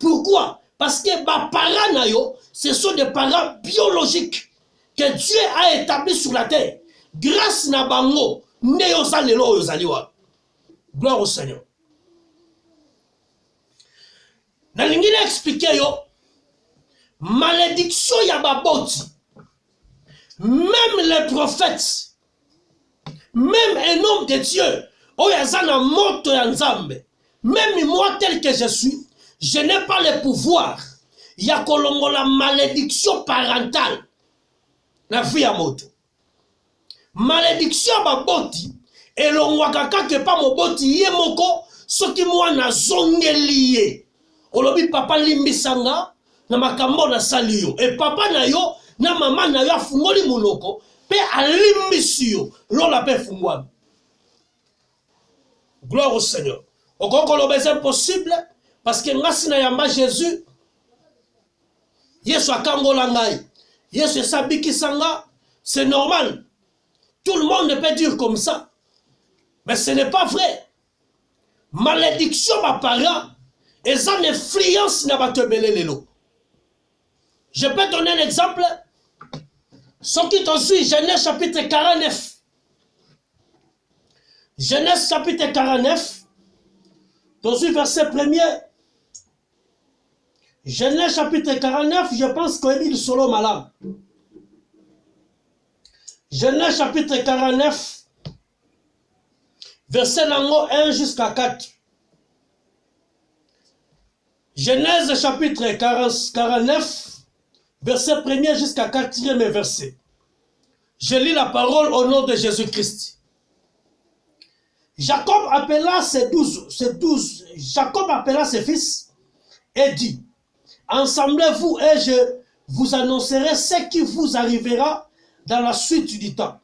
Pourquoi? Parce que les parents, ce sont des parents biologiques que Dieu a établis sur la terre. Grâce à bango, gloire au Seigneur. Na lingine expliquer yo, malédiction ya baboti. Même les prophètes, même un homme de Dieu, oyazana moto ya nzambe, même moi tel que je suis, je n'ai pas le pouvoir. Il y a la malédiction parentale. Na vie ya moto. Malédiction baboti, et l'onwakaka ke pa moboti ye moko, soki moi na zongeliye. Olobi papa limbisanga na makambo na sali yo. Et papa na yo na mama na yo afungoli munoko pe alimbisi yo. Lola pe fungwami. Gloire au Seigneur. Okokolobe c'est impossible parce que ngasi na yamba Jésus Yesu akangola ngai. Yesu sabiki sanga, c'est normal. Tout le monde peut dire comme ça. Mais ce n'est pas vrai. Malédiction ma parent. Et ça une influence n'a pas te lelo. Je peux donner un exemple. Ce qui t'en suit, Genèse chapitre 49. Genèse chapitre 49. T'en suit verset 1er. Genèse chapitre 49, je pense qu'il est le solo malade. Genèse chapitre 49, verset 1 jusqu'à 4. Genèse chapitre 49, verset 1er jusqu'à 4e verset. Je lis la parole au nom de Jésus-Christ. Jacob appela ses 12. Jacob appela ses fils et dit, assemblez-vous et je vous annoncerai ce qui vous arrivera dans la suite du temps.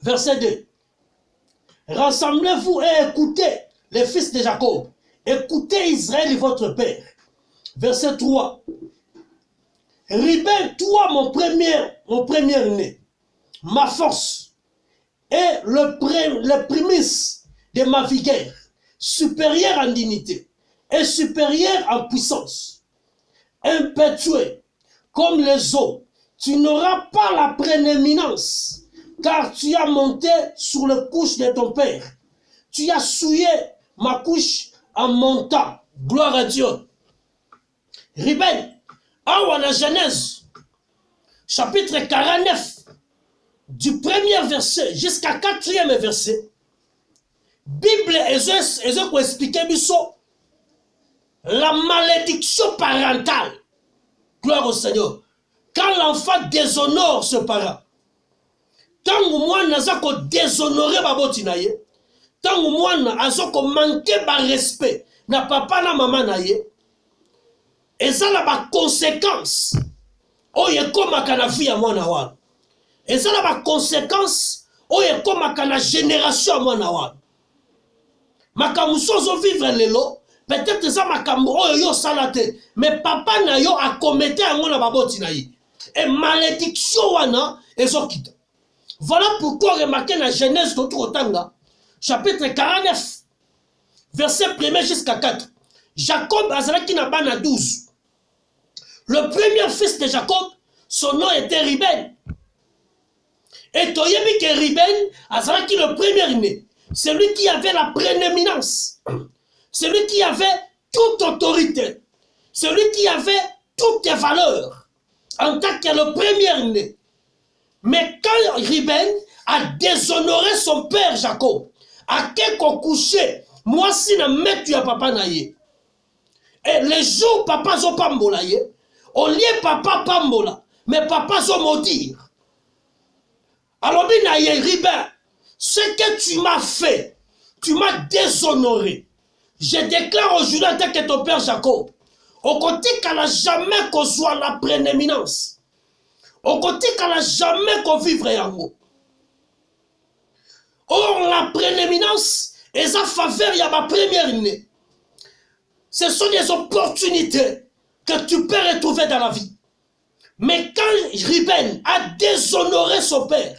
Verset 2. Rassemblez-vous et écoutez les fils de Jacob. Écoutez Israël, votre père. Verset 3. Ribin, toi mon premier-né, ma force et le prémisse de ma vigueur, supérieur en dignité et supérieur en puissance. Impétueux comme les eaux, tu n'auras pas la prééminence, car tu as monté sur le couche de ton père. Tu as souillé ma couche en montant. Gloire à Dieu. Riben, en Genèse, chapitre 49, du premier verset jusqu'à 4e verset, Bible est expliquer la malédiction parentale. Gloire au Seigneur. Quand l'enfant déshonore ce parent, tant que moi n'a déshonoré baboti na ye, tant que moi n'a manqué de respect na papa na maman na ye, et ça n'a pas conséquence. Oh ye koma kana vie à moi na wana. Et ça n'a pas conséquence. Oh ye koma kana génération à moi na wana. Makamuso zo vivre lelo. Peut-être ça makambo oh yo salate. Mais papa na yo a commetté à moi na baboti na ye. Et malédiction wana ezo kita. Voilà pourquoi remarquez la Genèse de Trotanga, chapitre 49, verset 1er jusqu'à 4. Jacob azalaki na bana 12. Le premier fils de Jacob, son nom était Riben. Et toyebi que Riben azalaki le premier-né. Celui qui avait la prééminence. Celui qui avait toute autorité. Celui qui avait toutes les valeurs. En tant que le premier-né. Mais quand Riben a déshonoré son père Jacob, à quelque couché, moi si na metu ya papa na ye. Et les jours papa zo pambola ye, au lieu papa pambola, mais papa zo maudire. Alors bien ye Riben, ce que tu m'as fait, tu m'as déshonoré. Je déclare aujourd'hui en tant que ton père Jacob, au côté qu'elle n'a jamais qu'on soit la prééminence. Au côté qu'elle n'a jamais qu'on vivre yango. Or, la prééminence et sa faveur, il y a ma première année. Ce sont des opportunités que tu peux retrouver dans la vie. Mais quand Riben a déshonoré son père,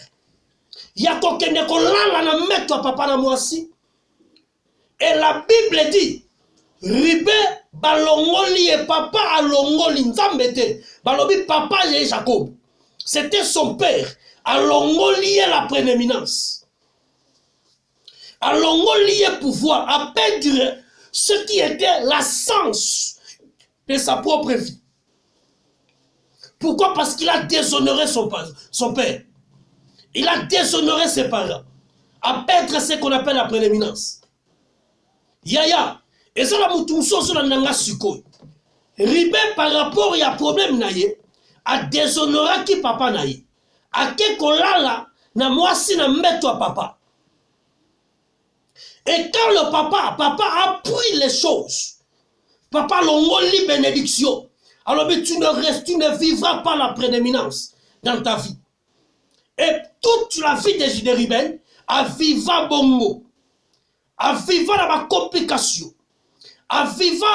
il y a quelqu'un qui l'a mis papa na moi aussi. Et la Bible dit, Ribé balongoli et papa alongoli nzambe te. Balobi papa et Jacob. C'était son père. Alongoli et la prééminence. Alongoli et pouvoir. À perdre ce qui était l'essence de sa propre vie. Pourquoi? Parce qu'il a déshonoré son père. Il a déshonoré ses parents. À perdre ce qu'on appelle la prééminence. Yaya. Et ça, la moutoumso, sur la nanga suko. Ribé par rapport à problème naye, a déshonoré qui papa naye. A kekolala, na moi si na metto à papa. Et quand le papa a pris les choses, papa l'ongoli bénédiction. Alors mais tu ne vivras pas la prééminence dans ta vie. Et toute la vie de Ribben, a vivre bongo, a vivre dans ma complication. À vivre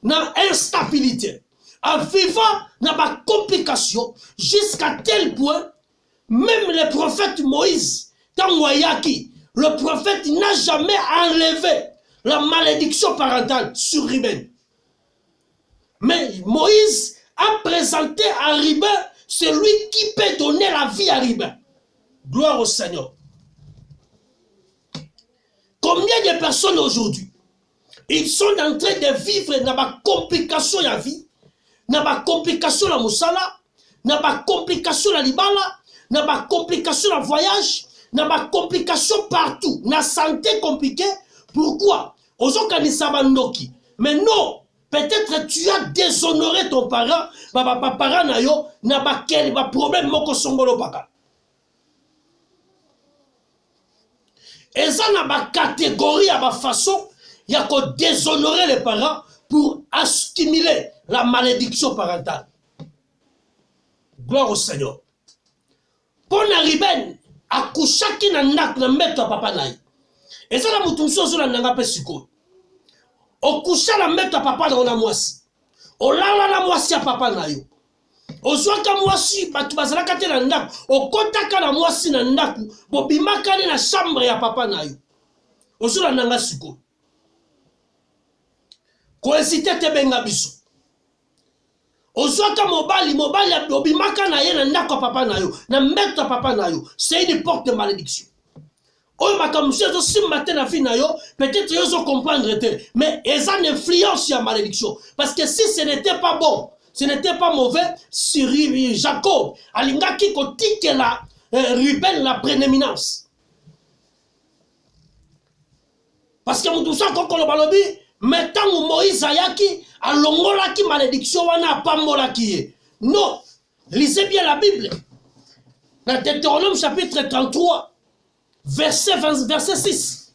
dans l'instabilité, à vivre dans ma complication, jusqu'à tel point, même le prophète Moïse, Tangwayaki, le prophète n'a jamais enlevé la malédiction parentale sur Ribben. Mais Moïse a présenté à Ribben celui qui peut donner la vie à Ribben. Gloire au Seigneur. Combien de personnes aujourd'hui ils sont en train de vivre dans ma complication de la vie, dans ma complication de la moussala, dans ma complication de la libala, dans ma complication de la voyage, dans ma complication partout, dans la santé compliquée. Pourquoi? Mais non, peut-être tu as déshonoré ton parent, parent na yo, na ba problème moko songolo paka. Et ça na ba catégorie à ma façon. Il y a qu'à déshonorer les parents pour assimiler la malédiction parentale. Gloire au Seigneur. Pour Ribben, à coucher qui n'a pas mettre papa naï. Et ça, la moutoumso sur la nanga pesiko. Au coucher la mettre papa dans la moisi. Au lala la moisi à papa naï. Au soaka moisi, tu vas la kate la ndaku. Au kotaka la moisi na ndaku. Bobimaka na chambre ya papa naï. Au sur la nanga siko. Koesite te benga biso. Ozwaka mobali obimaka na ye na ndako papa na yo, na mettre papa na yo. C'est une porte de malédiction. Oyo makamusi ezo simba te na vie na yo, peut-être yo zo comprendre te, mais ils ont une influence sur la malédiction. Parce que si ce n'était pas bon, ce n'était pas mauvais, sur Jacob, alingaki kotike la Ribben la prééminence. Parce que moutousa kokolo balobi, mais tant que Moïse ayaki, a longolaki malédiction, wana pambolaki ye. Non, lisez bien la Bible. Dans Deutéronome chapitre 33, verset 6.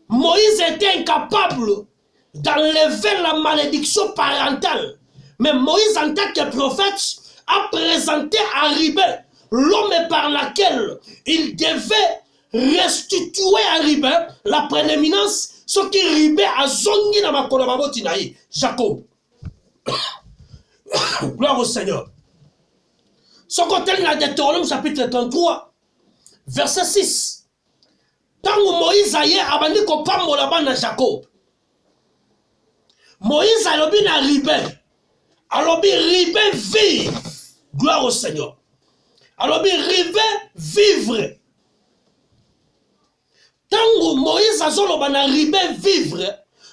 Moïse était incapable d'enlever la malédiction parentale. Mais Moïse, en tant que prophète, a présenté à Ribben l'homme par laquelle il devait restituer à Ribben la prééminence. Ce qui Ribben a zongi na makolo baboti na ye, Jacob. Gloire au Seigneur. Ce côté dans Deutéronome chapitre 33, verset 6. Tant que Moïse a yé abandi ko pambola bana Jacob. Moïse a lobi na Ribben. Alors Ribben vive. Gloire au Seigneur. Alors Ribben vivre. Tant que Moïse a zoloba na Ribben vivre,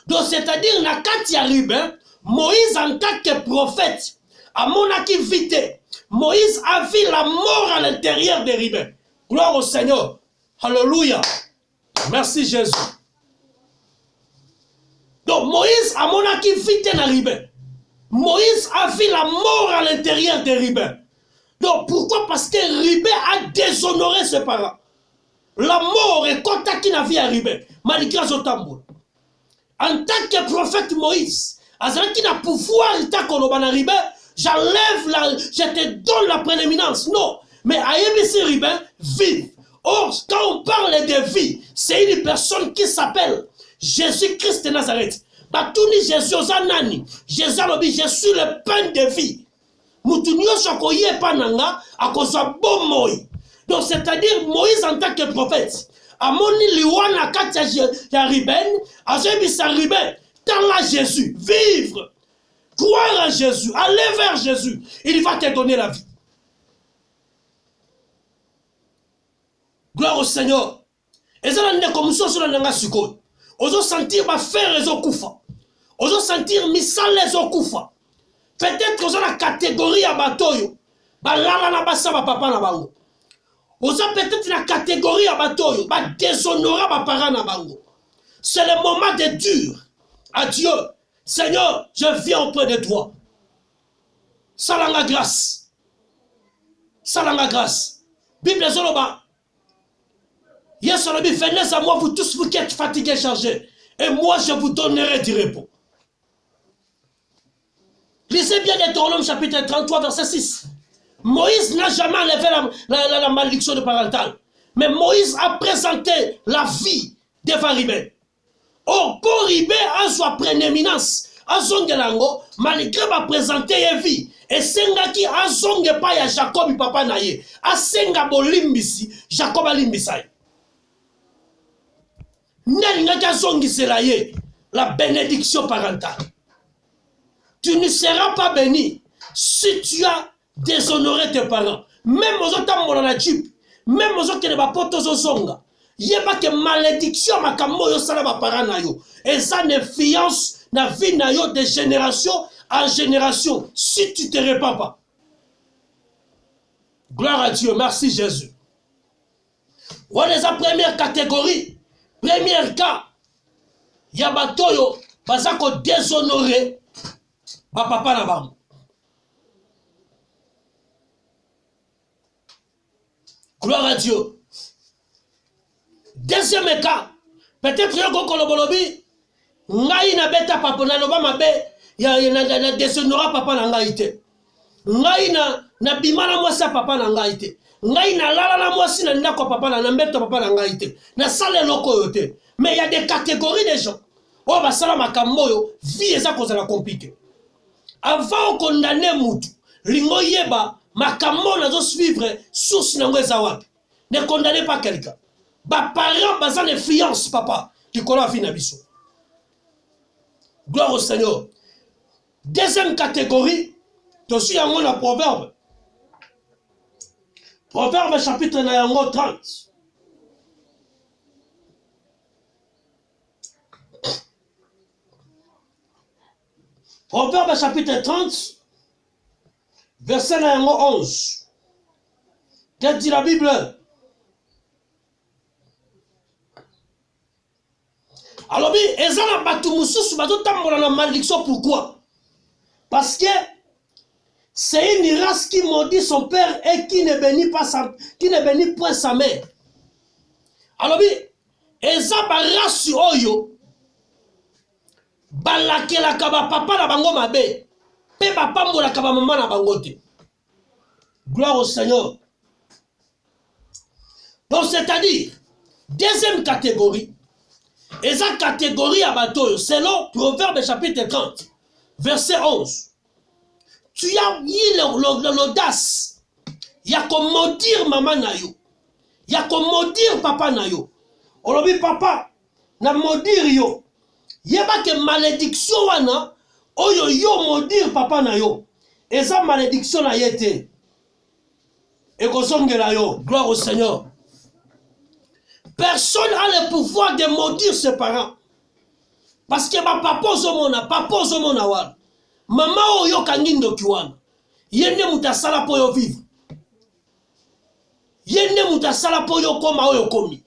donc c'est-à-dire na kati ya Ribben, Moïse en tant que prophète a monaki vite. Moïse a vu la mort à l'intérieur de Ribben. Gloire au Seigneur. Alléluia. Merci Jésus. Donc Moïse a monaki vite na Ribben. Moïse a vu la mort à l'intérieur de Ribben. Donc pourquoi? Parce que Ribben a déshonoré ses parents. La mort est contactée dans la vie à Ribben. Malgré son tambour. En tant que prophète Moïse, qui n'a pouvoir à Ribben, je te donne la prééminence. Non. Mais à Yébissi Ribben, vive. Or, quand on parle de vie, c'est une personne qui s'appelle Jésus-Christ de Nazareth. Batuni Jésus Zanani. Jésus lobi, je suis le pain de vie. Moutunio Sokoye Pananga, à cause de bon Moïse. Donc, c'est-à-dire, Moïse en tant que prophète, a moni liwana katia ya Ribben, a Ribben, attends Jésus, vivre, croire en Jésus, aller vers Jésus, il va te donner la vie. Gloire au Seigneur. Et ça, on est comme ça sur la siko. Ozo sentir ma frère les okufa. Ozo sentir misal les okufa. Peut-être que la catégorie à batoyo. Ba lala na basa ba papa na bango. Ozo peut-être la catégorie à batoyo. Ba déshonorer ba parents na bango. C'est le moment de dur. Adieu. Seigneur, je viens auprès de toi. Salanga grâce. Salanga grâce. Bible zoloba. Yes, on a dit, venez à moi, vous tous vous qui êtes fatigués, chargés, et moi je vous donnerai du repos. Lisez bien Deutéronome chapitre 33, verset 6. Moïse n'a jamais enlevé la malédiction de parentale. Mais Moïse a présenté la vie devant Ribé. Or, pour Ribé, a soit prééminence. A zongelango, malgré ma présenter la vie. Et senga qui a zonge pas ya Jacob papa naye. A senga bolimbisi, Jacob a limbisai. La bénédiction parentale. Tu ne seras pas béni si tu as déshonoré tes parents. Même aux autres, même aux autres qui ne va pas zonga. Il n'y a pas que malédiction makambo yo sala ba parents na yo. Et ça influence na vie na yo de génération en génération si tu te répands pas. Gloire à Dieu, merci Jésus. Voilà la première catégorie. Premier cas, il y a batoyo, parce qu'on déshonoré, papa na bango. Gloire à Dieu. Deuxième cas, peut-être que vous kolobolobi, ngai na beta papa na loba mabe, ya na déshonora papa na ngai te. Ngai na bimana mwasa papa na ngai te. Ngai na lala na mwasi na ndako papa na mbeto papa na ngai te. Na sale loko yote. Mais il y a des catégories de gens. Oh ba sala makambo yo, vie eza kozala compliqué. Avant de condamner mutu, lingo yeba makambo na zo suivre source na ngeza wapi. Ne condamnez pas quelqu'un. Ba parents bazan influence papa qui kola vie na biso. Gloire au Seigneur. Deuxième catégorie, tu suis en la proverbe. Proverbe chapitre 30. Proverbe chapitre 30, verset 11. Qu'est-ce que dit la Bible? Alors, ezala batu mususu bazotambola na malédiction. Pourquoi? Parce que c'est une race qui maudit son père et qui ne bénit pas sa mère. Alors, ezala race oyo balakelaka ba papa na bango mabe pe bapambolaka ba mama na bango te. Gloire au Seigneur. Donc c'est-à-dire deuxième catégorie, esa catégorie à bateau selon Proverbe chapitre 30 verset 11. Tu as eu l'audace, il y a comme maudire maman na yo, il y a comme maudire papa na yo. Olobi papa na maudire yo. Yeba que malédiction wana oyo yo maudire papa na yo. Eza malédiction na yete. Et kozongela yo. Gloire au Seigneur. Personne n'a le pouvoir de maudire ses parents. Parce que ma papa ozomona wana. Mama oyo kangindo kiwana. Yende mutasala po yo vivre. Yende mutasala po yo koma oyo komi.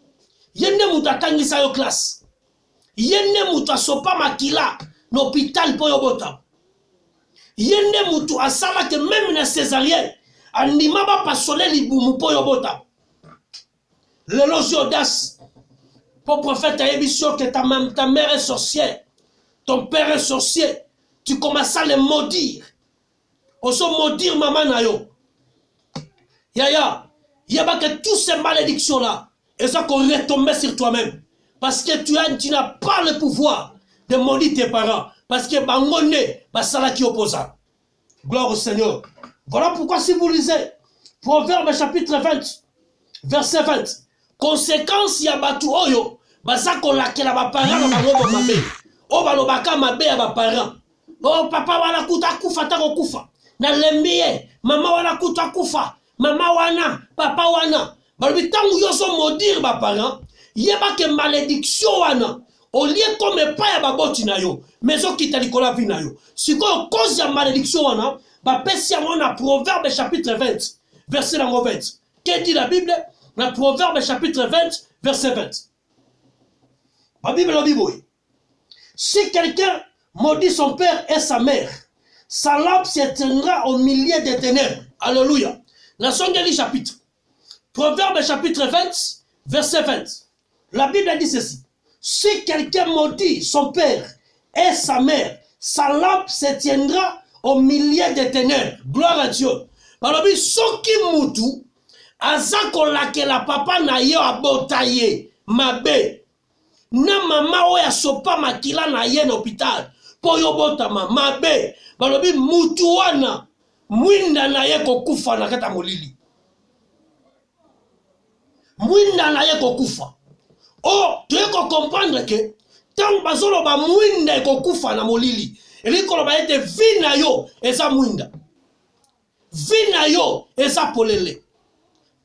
Yende mutatangisa yo classe. Yende mutu asopa makila n'hôpital po yo bota. Yende mutu asala que même na césarienne anima ba pasole libumu po yo bota. Le loge audace pour prophète a émission que ta mère est sorcière, ton père est sorcier, tu commences à les maudire. Oso maudire maman na yo. Yaya, yaba que tous ces malédictions là, et ça qu'on retombe sur toi-même. Parce que tu n'as pas le pouvoir de maudire tes parents. Parce que bangone, basala qui opposa. Gloire au Seigneur. Voilà pourquoi si vous lisez Proverbe chapitre 20, verset 20. Conséquence ya batu oyo, basako la ke la ba parents na bango mabe. o balobaka mabe ya ba parents. Oh papa wana kuta kufa tako kufa. Na lembie mama wana kuta kufa. Mama wana, papa wana. Balobi tangu yo so maudire ba parents, yeba ke malédiction wana. Au lieu comme pas ya baboti na yo, mais o kita likola vi na yo. Siko cause ya malédiction wana, ba pesi yango na Proverbe chapitre 20, verset 20. Que dit la Bible? Dans Proverbe chapitre 20, verset 20. La Bible dit oui. Si quelqu'un maudit son père et sa mère, sa lampe s'éteindra au milieu des ténèbres. Alléluia. Dans son dernier chapitre, Proverbe chapitre 20, verset 20. La Bible dit ceci. Si quelqu'un maudit son père et sa mère, sa lampe s'éteindra au milieu des ténèbres. Gloire à Dieu. Alors, soki mutu, azako lake la papa na yo abotaye, mabe. Na mama oya sopa makila na ye na hôpital. Po yo botama, mabe. Balobi mutu wana, mwinda na ye kokufa na kata molili. Mwinda na ye kokufa. Oh, tu es comprendre que tant bazolo ba mwinda kokufa na molili. Eli koloba ete vina yo eza mwinda. Vina yo eza polele.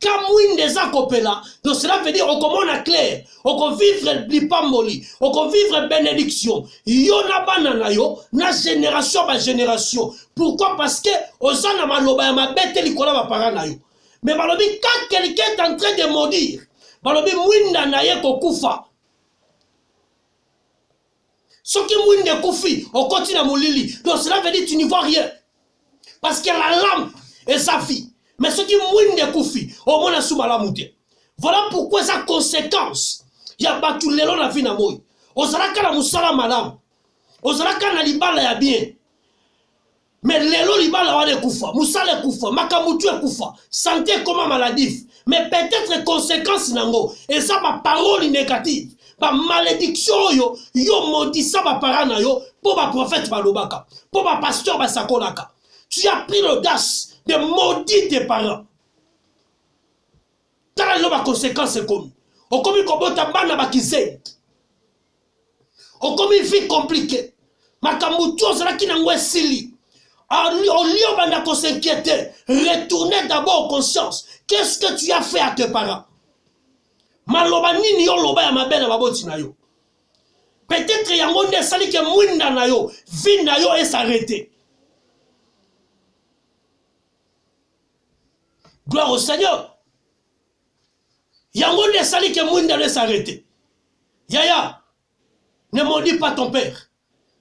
Quand mwinda eza kopela, donc cela veut dire on commande clair, on vivre lipamboli, on vivre bénédiction. Yo na banana yo na génération ba génération. Pourquoi? Parce que ozana maloba ya mabete likola ba parana yo. Mais balobi quand quelqu'un est en train de maudire, balobi mwinda na ye kokufa. Ce qui mwinda kufi, on continue à molili. Donc cela veut dire que tu n'y vois rien. Parce que la lampe est sa fille. Mais ce qui mwinda kufi, au moins sous la moute. Voilà pourquoi sa conséquence. Il y a battu l'élan la vie na moi. Ozalaka la musala madame. Ozalaka na libala ya bien. Mais l'élan libala wa de kufa. Musala kufa. Makamutu kufa. Santé comme maladif. Mais peut-être conséquence nango. Et ça ma parole négative. Ba malédiction yo. Yo maudissa ba parana yo. Pour ba prophète balobaka. Pour ba pasteur ba sakolaka. Tu as pris l'audace de maudire tes parents. Tala yo ba conséquence comme. O komi kobota bana ba kise. O komi vie compliquée. Makamutu ozalaki nango esili. Au lieu banda ko s'inquiéter, retournez d'abord en conscience. Qu'est-ce que tu as fait à tes parents? Maloba nini yo loba ya mabe na baboti na yo. Peut-être yango nde sali ke mwinda na yo, vie na yo est arrêtée. Gloire au Seigneur. Yango nde sali ke mwinda est arrêtée. Yaya, ne maudis pas ton père.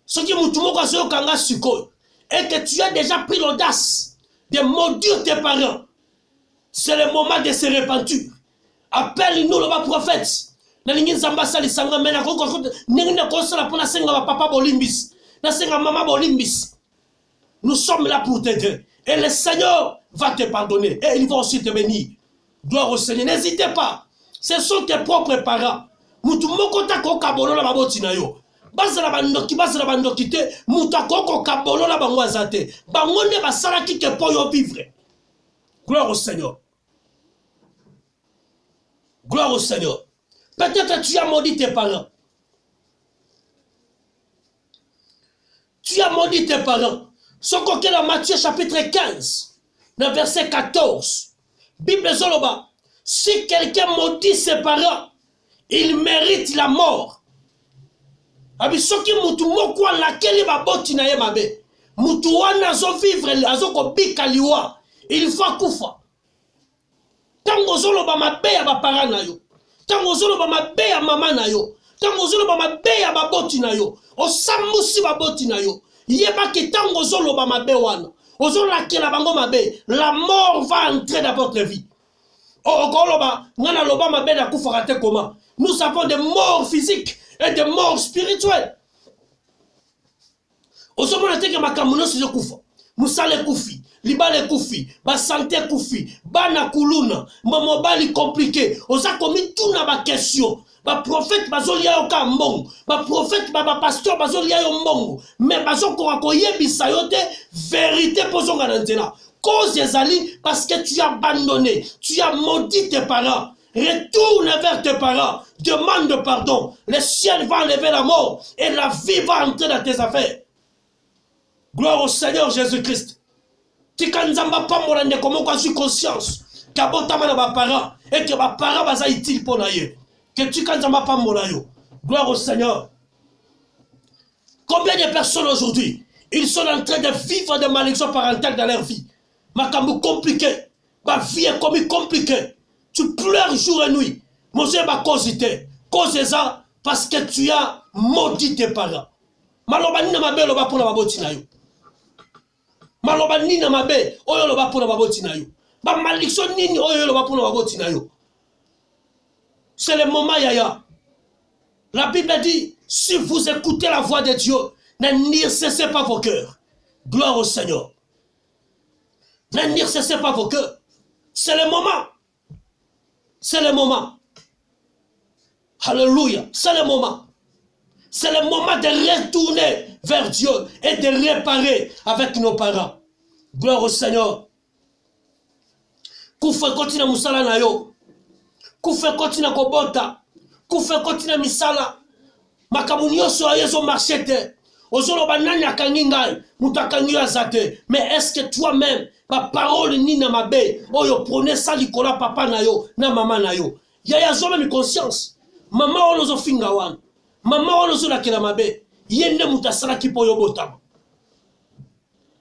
Ce qui mutu moko so kanga sikoyo. Et que tu as déjà pris l'audace de maudire tes parents, c'est le moment de se repentir. Appelle-nous le prophète. Nous sommes là pour t'aider. Et le Seigneur va te pardonner. Et il va aussi te bénir. Gloire au Seigneur. N'hésitez pas. Ce sont tes propres parents. Bazala bandoki te mutakoko kabolo la bangwazate bangonde basala ki ke poyo vivre. Gloire au Seigneur. Gloire au Seigneur. Peut-être tu as maudit tes parents. Tu as maudit tes parents. Ce qu'on est dans Matthieu chapitre 15, le verset 14. Bible Zoloba. Si quelqu'un maudit ses parents, il mérite la mort. Abi soki mutu moko lakeli baboti na ye mabe. Mutu wana zo vivre azoko bika liwa. Il faut kufa. Tango zolo ba mabe ya ba parents na yo. Tango zolo ba mabe ya mama na yo. Tango zolo ba mabe ya baboti na yo. Osamusi baboti na yo. Yeba ke tango zolo ba mabe wana. Ozolo lakela bango mabe. La mort va entrer dans votre vie. Oh koloba ngana loba mabe na kufa kate comment. Nous avons des morts physiques et des morts spirituelles. Osomona teke makamuno sizo kufa. Musale kufi, libale kufi, ba santé kufi, bana kuluna, mobali compliqué. Oza komi tuna ba question. Ba prophète bazolia yo ka mbongo, ba prophète ba pasteur bazolia yo mbongo, mais bazoko akoyebisa yo te vérité pozonga na nzela. Cause ezali parce que tu as abandonné, tu as maudit tes parents. Retourne vers tes parents, demande pardon. Le ciel va enlever la mort et la vie va entrer dans tes affaires. Gloire au Seigneur Jésus-Christ. Tika nzamba pa molande comme on a conscience qu'abotama na ba parents et que ba parents baza utile pour naie. Que tika nzamba pa molayo. Gloire au Seigneur. Combien de personnes aujourd'hui, ils sont en train de vivre des malédictions parentales dans leur vie. Makambo compliqué. Ma vie est comme compliquée. Tu pleures jour et nuit. Mon Dieu m'a causé. Cause ça parce que tu as maudit tes parents. Maloba nina mabe loba pour la baboti na yo. Maloba nina mabe oyo loba pour la baboti na yo. Ba malédiction nini oyo loba pour la baboti na yo. C'est le moment yaya. La Bible dit, si vous écoutez la voix de Dieu, ne cessez pas vos cœurs. Gloire au Seigneur. Ne cessez pas vos cœurs. C'est le moment. C'est le moment. Alléluia. C'est le moment. C'est le moment de retourner vers Dieu et de réparer avec nos parents. Gloire au Seigneur. Koufe continue musala na yo. Koufe continue kobota. Koufe continue misala. Makamunyo so ayezo marchete. Ozolo banani akangingai. Mutakanyo azate. Mais est-ce que toi-même, ma parole ni na mabe, oyo prenez ça likola papa na yo, na maman na yo. Yaya zome mi conscience. Mama onozo finga wan. Mama onozo la kela mabe. Yende mutasala kipo yo botama.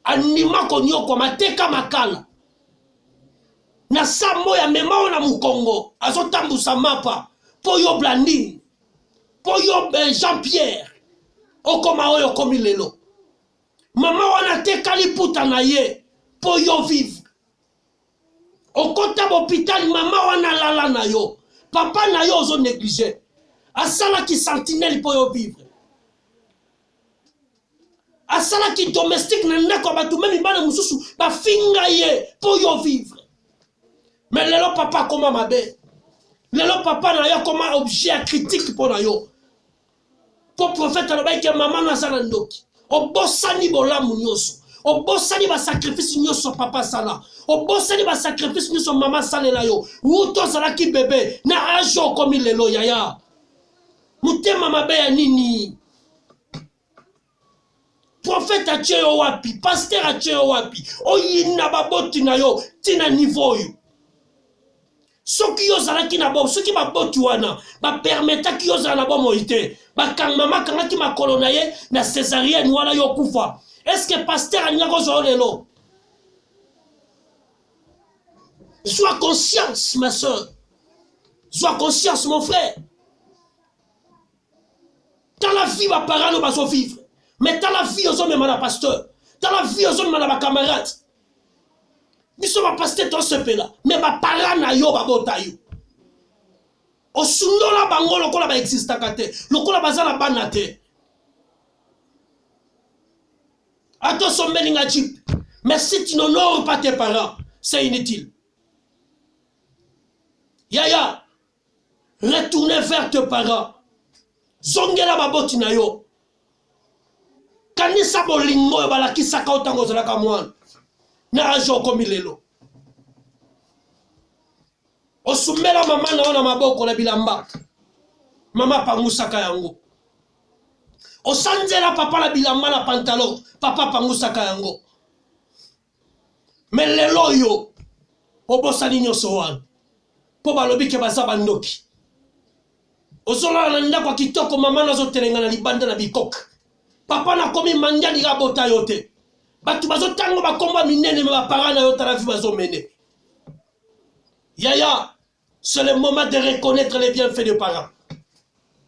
Anima konyo kwa mateka makala. Na samo ya mema ona mukongo. Azo tambu sa mapa. Po yo Blandine. Po yo Jean-Pierre. Okoma oyo komi lelo. Mama wana teka liputa na ye. Po yo vivre. Okota hôpital mama wana lala na yo. Papa na yo ozo négligé. Asala ki sentinelle po yo vivre. Asala ki domestique na ndako batu même bana mususu ba finga ye po yo vivre. Mais lelo papa koma mabe. Lelo papa na yo koma objet critique po na yo. Po prophète aloba ke mama na sala ndoki. Obosani bolamu nyoso. Obosani ba sacrifice nyoso papa sala. Obosani ba sacrifice nyoso mama sala la yo. Uto sala ki bébé na ajo komi lelo yaya. Mutema mabe ya nini? Prophète a tche yo wapi, pasteur a tche yo wapi. Oyina baboti na yo tina niveau yo. Soki yo zala ki na bo, soki ba boti wana, ba permetta ki yo zala na bo moite. Ba kang mama kanga ki makolo na ye na césarienne wana yo kufa. Est-ce que pasteur a nyako zo lelo? Sois conscience ma soeur. Sois conscience mon frère. Dans la vie ma parano ba so vivre. Mais dans la vie aux hommes et pasteur. Dans la vie aux hommes et ma camarade. Nous sommes pasteur dans ce pays là. Mais ma parent na yo ba bota yo. O sundo la bango lokola ba exista kate. Lokola bazala banate. Attention meninga chip. Mais si tu n'honores pas tes parents, c'est inutile. Yaya, retournez vers tes parents. Zongela ba boti na yo. Kanisa bolingo yo balakisa ka otango zalaka mwana na ajo komi lelo osumela mama na ona maboko na bilamba mama pangusaka yango osanzela papa la bilamba na pantalon papa pangusaka yango mais lelo yo obosani nyoso wana po balobi ke baza bandoki ozola na ndako kitoko mama nazo telenga na libanda na bikoka. Papa na komi manjani ga bota yote. Batu bazo tango ba komba minene me ba parana yo ta la vie bazo mener. Yaya, c'est le moment de reconnaître les bienfaits des parents.